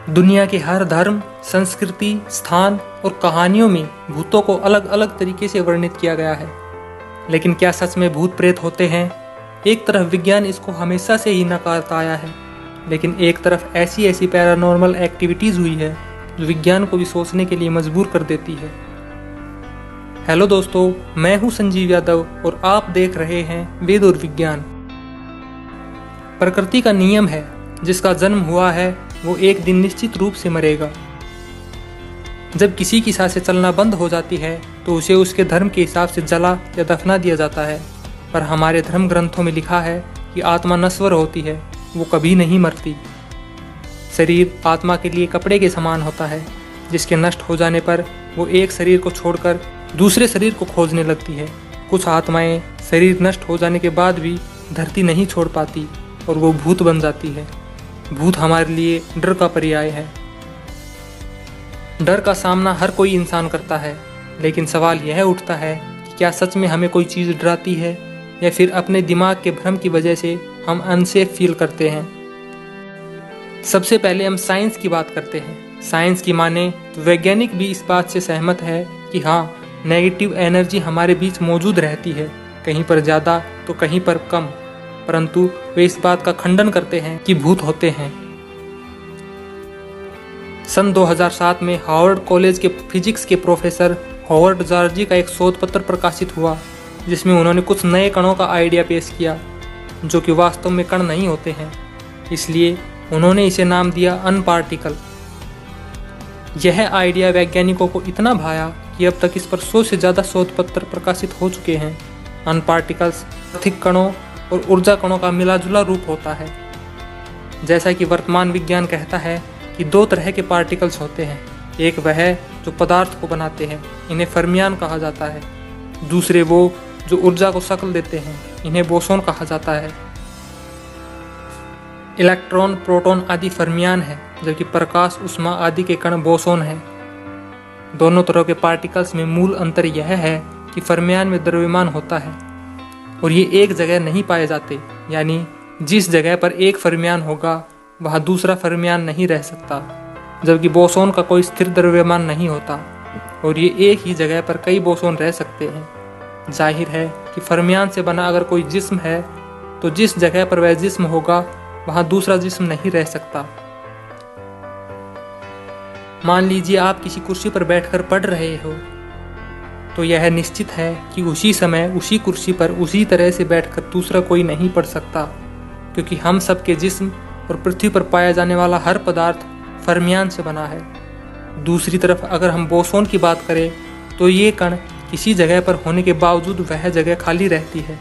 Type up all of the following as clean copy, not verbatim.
दुनिया के हर धर्म, संस्कृति, स्थान और कहानियों में भूतों को अलग अलग तरीके से वर्णित किया गया है। लेकिन क्या सच में भूत प्रेत होते हैं? एक तरफ विज्ञान इसको हमेशा से ही नकारता आया है, लेकिन एक तरफ ऐसी ऐसी पैरानॉर्मल एक्टिविटीज हुई है जो विज्ञान को भी सोचने के लिए मजबूर कर देती है। हेलो दोस्तों, मैं हूं संजीव यादव और आप देख रहे हैं वेद और विज्ञान। प्रकृति का नियम है, जिसका जन्म हुआ है वो एक दिन निश्चित रूप से मरेगा। जब किसी की सांसें चलना बंद हो जाती है तो उसे उसके धर्म के हिसाब से जला या दफना दिया जाता है। पर हमारे धर्म ग्रंथों में लिखा है कि आत्मा नश्वर होती है, वो कभी नहीं मरती। शरीर आत्मा के लिए कपड़े के समान होता है, जिसके नष्ट हो जाने पर वो एक शरीर को छोड़कर दूसरे शरीर को खोजने लगती है। कुछ आत्माएं शरीर नष्ट हो जाने के बाद भी धरती नहीं छोड़ पाती और वो भूत बन जाती है। भूत हमारे लिए डर का पर्याय है। डर का सामना हर कोई इंसान करता है, लेकिन सवाल यह उठता है कि क्या सच में हमें कोई चीज़ डराती है या फिर अपने दिमाग के भ्रम की वजह से हम अनसेफ फील करते हैं। सबसे पहले हम साइंस की बात करते हैं। साइंस की माने तो वैज्ञानिक भी इस बात से सहमत है कि हाँ, नेगेटिव एनर्जी हमारे बीच मौजूद रहती है, कहीं पर ज़्यादा तो कहीं पर कम। परंतु वे इस बात का खंडन करते हैं कि भूत होते हैं। सन 2007 में हार्वर्ड कॉलेज के फिजिक्स के प्रोफेसर हॉवर्ड जॉर्जी का एक शोध पत्र प्रकाशित हुआ, जिसमें उन्होंने कुछ नए कणों का आइडिया पेश किया, जो कि वास्तव में कण नहीं होते हैं। इसलिए उन्होंने इसे नाम दिया अनपार्टिकल। यह आइडिया वैज्ञानिकों को इतना भाया कि अब तक इस पर 100 से ज़्यादा शोध पत्र प्रकाशित हो चुके हैं। अनपार्टिकल्स आर्थिक कणों और ऊर्जा कणों का मिलाजुला रूप होता है। जैसा कि वर्तमान विज्ञान कहता है कि दो तरह के पार्टिकल्स होते हैं। एक वह जो पदार्थ को बनाते हैं, इन्हें फर्मियान कहा जाता है। दूसरे वो जो ऊर्जा को शक्ल देते हैं, इन्हें बोसोन कहा जाता है। इलेक्ट्रॉन, प्रोटॉन आदि फर्मियान है, जबकि प्रकाश, ऊष्मा आदि के कण बोसोन है। दोनों तरह के पार्टिकल्स में मूल अंतर यह है कि फर्मियान में द्रव्यमान होता है और ये एक जगह नहीं पाए जाते, यानी जिस जगह पर एक फर्मियान होगा वहाँ दूसरा फर्मियान नहीं रह सकता। जबकि बोसोन का कोई स्थिर द्रव्यमान नहीं होता और ये एक ही जगह पर कई बोसोन रह सकते हैं। जाहिर है कि फर्मियान से बना अगर कोई जिस्म है तो जिस जगह पर वह जिस्म होगा वहाँ दूसरा जिस्म नहीं रह सकता। मान लीजिए आप किसी कुर्सी पर बैठकर पढ़ रहे हो, तो यह निश्चित है कि उसी समय उसी कुर्सी पर उसी तरह से बैठकर दूसरा कोई नहीं पढ़ सकता, क्योंकि हम सबके जिस्म और पृथ्वी पर पाया जाने वाला हर पदार्थ फर्मियान से बना है। दूसरी तरफ अगर हम बोसोन की बात करें तो ये कण किसी जगह पर होने के बावजूद वह जगह खाली रहती है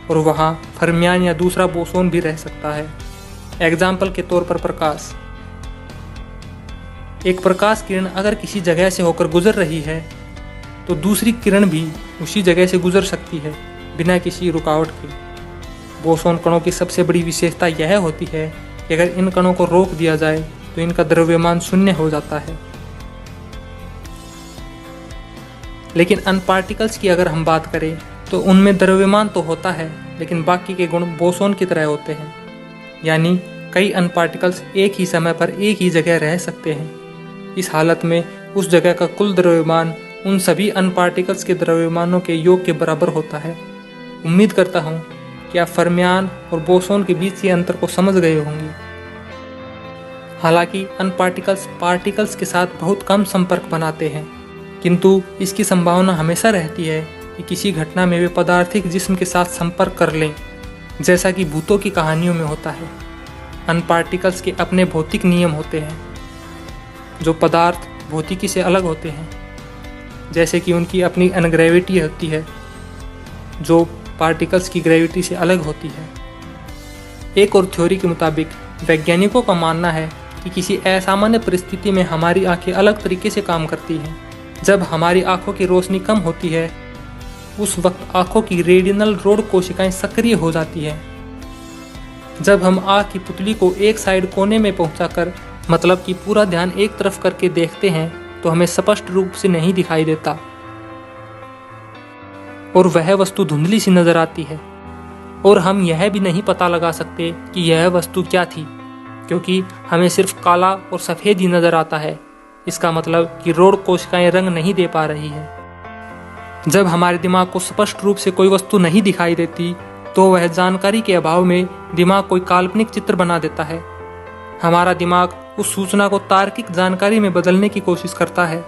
और वहाँ फर्मियान या दूसरा बोसोन भी रह सकता है। एग्जाम्पल के तौर पर प्रकाश। एक प्रकाश किरण अगर किसी जगह से होकर गुजर रही है तो दूसरी किरण भी उसी जगह से गुजर सकती है बिना किसी रुकावट के। बोसोन कणों की सबसे बड़ी विशेषता यह होती है कि अगर इन कणों को रोक दिया जाए तो इनका द्रव्यमान शून्य हो जाता है। लेकिन अनपार्टिकल्स की अगर हम बात करें तो उनमें द्रव्यमान तो होता है, लेकिन बाकी के गुण बोसोन की तरह होते हैं, यानी कई अनपार्टिकल्स एक ही समय पर एक ही जगह रह सकते हैं। इस हालत में उस जगह का कुल द्रव्यमान उन सभी अनपार्टिकल्स के द्रव्यमानों के योग के बराबर होता है। उम्मीद करता हूँ कि आप फर्मियान और बोसोन के बीच के अंतर को समझ गए होंगे। हालांकि अनपार्टिकल्स पार्टिकल्स के साथ बहुत कम संपर्क बनाते हैं, किंतु इसकी संभावना हमेशा रहती है कि किसी घटना में वे पदार्थिक जिस्म के साथ संपर्क कर लें, जैसा कि भूतों की कहानियों में होता है। अनपार्टिकल्स के अपने भौतिक नियम होते हैं जो पदार्थ भौतिकी से अलग होते हैं, जैसे कि उनकी अपनी अनग्रेविटी होती है जो पार्टिकल्स की ग्रेविटी से अलग होती है। एक और थ्योरी के मुताबिक वैज्ञानिकों का मानना है कि किसी असामान्य परिस्थिति में हमारी आंखें अलग तरीके से काम करती हैं। जब हमारी आंखों की रोशनी कम होती है, उस वक्त आंखों की रेटिनल रोड कोशिकाएं सक्रिय हो जाती हैं। जब हम आँख की पुतली को एक साइड कोने में पहुंचाकर, मतलब कि पूरा ध्यान एक तरफ करके देखते हैं, तो हमें स्पष्ट रूप से नहीं दिखाई देता और वह वस्तु धुंधली सी नजर आती है और हम यह भी नहीं पता लगा सकते कि यह वस्तु क्या थी, क्योंकि हमें सिर्फ काला और सफ़ेद ही नज़र आता है। इसका मतलब कि रोड कोशिकाएं रंग नहीं दे पा रही है। जब हमारे दिमाग को स्पष्ट रूप से कोई वस्तु नहीं दिखाई देती तो वह जानकारी के अभाव में दिमाग कोई काल्पनिक चित्र बना देता है। हमारा दिमाग उस सूचना को तार्किक जानकारी में बदलने की कोशिश करता है।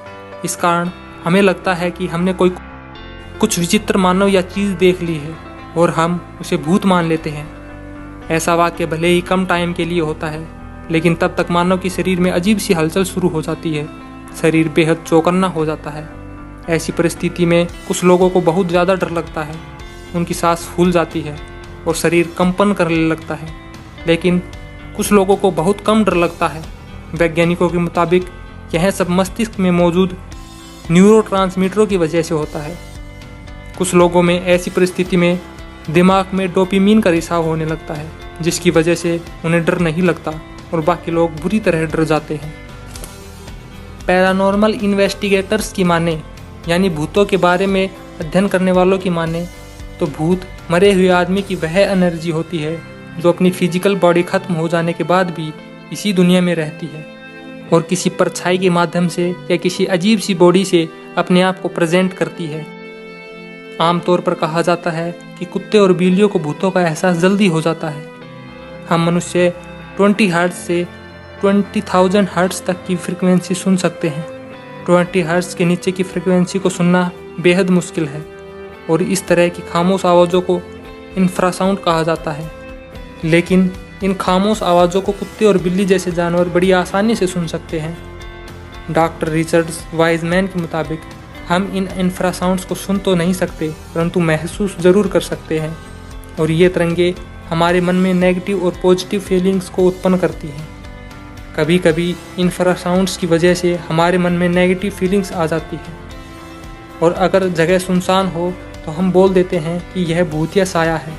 इस कारण हमें लगता है कि हमने कुछ विचित्र मानव या चीज़ देख ली है और हम उसे भूत मान लेते हैं। ऐसा वाक्य भले ही कम टाइम के लिए होता है, लेकिन तब तक मानव के शरीर में अजीब सी हलचल शुरू हो जाती है। शरीर बेहद चौकन्ना हो जाता है। ऐसी परिस्थिति में कुछ लोगों को बहुत ज़्यादा डर लगता है, उनकी सांस फूल जाती है और शरीर कंपन करने लगता है। लेकिन कुछ लोगों को बहुत कम डर लगता है। वैज्ञानिकों के मुताबिक यह सब मस्तिष्क में मौजूद न्यूरोट्रांसमीटरों की वजह से होता है। कुछ लोगों में ऐसी परिस्थिति में दिमाग में डोपामिन का रिसाव होने लगता है, जिसकी वजह से उन्हें डर नहीं लगता और बाकी लोग बुरी तरह डर जाते हैं। पैरानॉर्मल इन्वेस्टिगेटर्स की माने, यानी भूतों के बारे में अध्ययन करने वालों की माने, तो भूत मरे हुए आदमी की वह एनर्जी होती है जो अपनी फिजिकल बॉडी खत्म हो जाने के बाद भी इसी दुनिया में रहती है और किसी परछाई के माध्यम से या किसी अजीब सी बॉडी से अपने आप को प्रेजेंट करती है। आमतौर पर कहा जाता है कि कुत्ते और बिल्लियों को भूतों का एहसास जल्दी हो जाता है। हम मनुष्य 20 हर्ट्ज से 20,000 हर्ट्ज तक की फ्रिक्वेंसी सुन सकते हैं। 20 हर्ट्ज के नीचे की फ्रिक्वेंसी को सुनना बेहद मुश्किल है और इस तरह की खामोश आवाज़ों को इंफ्रासाउंड कहा जाता है। लेकिन इन खामोश आवाज़ों को कुत्ते और बिल्ली जैसे जानवर बड़ी आसानी से सुन सकते हैं। डॉक्टर रिचर्ड वाइजमैन के मुताबिक हम इन इंफ्रासाउंड्स को सुन तो नहीं सकते, परंतु महसूस ज़रूर कर सकते हैं और ये तरंगे हमारे मन में नेगेटिव और पॉजिटिव फीलिंग्स को उत्पन्न करती हैं। कभी कभी इंफ्रासाउंड्स की वजह से हमारे मन में नेगेटिव फीलिंग्स आ जाती हैं और अगर जगह सुनसान हो तो हम बोल देते हैं कि यह भूत या साया है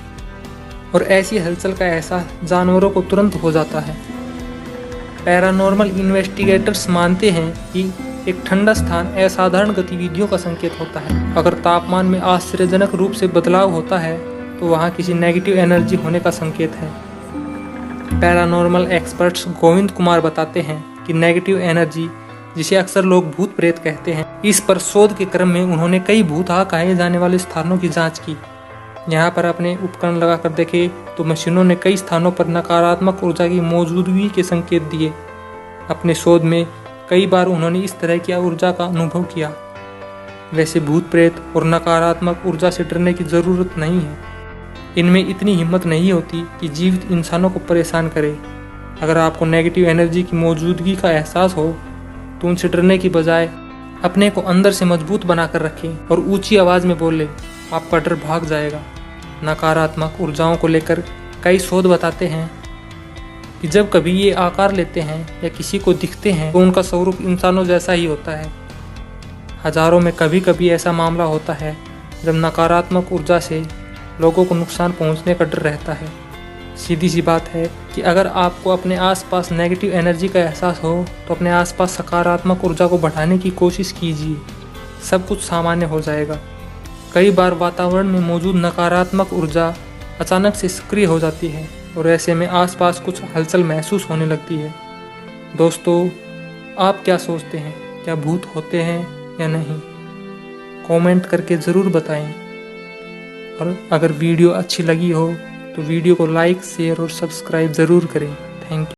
और ऐसी हलचल का एहसास जानवरों को तुरंत हो जाता है। पैरानॉर्मल इन्वेस्टिगेटर्स मानते हैं कि एक ठंडा स्थान असाधारण गतिविधियों का संकेत होता है। अगर तापमान में आश्चर्यजनक रूप से बदलाव होता है तो वहाँ किसी नेगेटिव एनर्जी होने का संकेत है। पैरानॉर्मल एक्सपर्ट्स गोविंद कुमार बताते हैं कि नेगेटिव एनर्जी, जिसे अक्सर लोग भूत प्रेत कहते हैं, इस पर शोध के क्रम में उन्होंने कई भूतहा कहे जाने वाले स्थानों की जांच की। यहाँ पर अपने उपकरण लगाकर देखे तो मशीनों ने कई स्थानों पर नकारात्मक ऊर्जा की मौजूदगी के संकेत दिए। अपने शोध में कई बार उन्होंने इस तरह की ऊर्जा का अनुभव किया। वैसे भूत प्रेत और नकारात्मक ऊर्जा से डरने की ज़रूरत नहीं है। इनमें इतनी हिम्मत नहीं होती कि जीवित इंसानों को परेशान करे। अगर आपको नेगेटिव एनर्जी की मौजूदगी का एहसास हो तो उनसे डरने की बजाय अपने को अंदर से मजबूत बनाकर रखें और ऊंची आवाज़ में बोलें, आपका डर भाग जाएगा। नकारात्मक ऊर्जाओं को लेकर कई शोध बताते हैं कि जब कभी ये आकार लेते हैं या किसी को दिखते हैं तो उनका स्वरूप इंसानों जैसा ही होता है। हजारों में कभी कभी ऐसा मामला होता है जब नकारात्मक ऊर्जा से लोगों को नुकसान पहुंचने का डर रहता है। सीधी सी बात है कि अगर आपको अपने आसपास नेगेटिव एनर्जी का एहसास हो तो अपने आसपास सकारात्मक ऊर्जा को बढ़ाने की कोशिश कीजिए। सब कुछ सामान्य हो जाएगा। कई बार वातावरण में मौजूद नकारात्मक ऊर्जा अचानक से सक्रिय हो जाती है और ऐसे में आसपास कुछ हलचल महसूस होने लगती है। दोस्तों, आप क्या सोचते हैं? क्या भूत होते हैं या नहीं? कमेंट करके ज़रूर बताएं। और अगर वीडियो अच्छी लगी हो तो वीडियो को लाइक, शेयर और सब्सक्राइब ज़रूर करें। Thank you.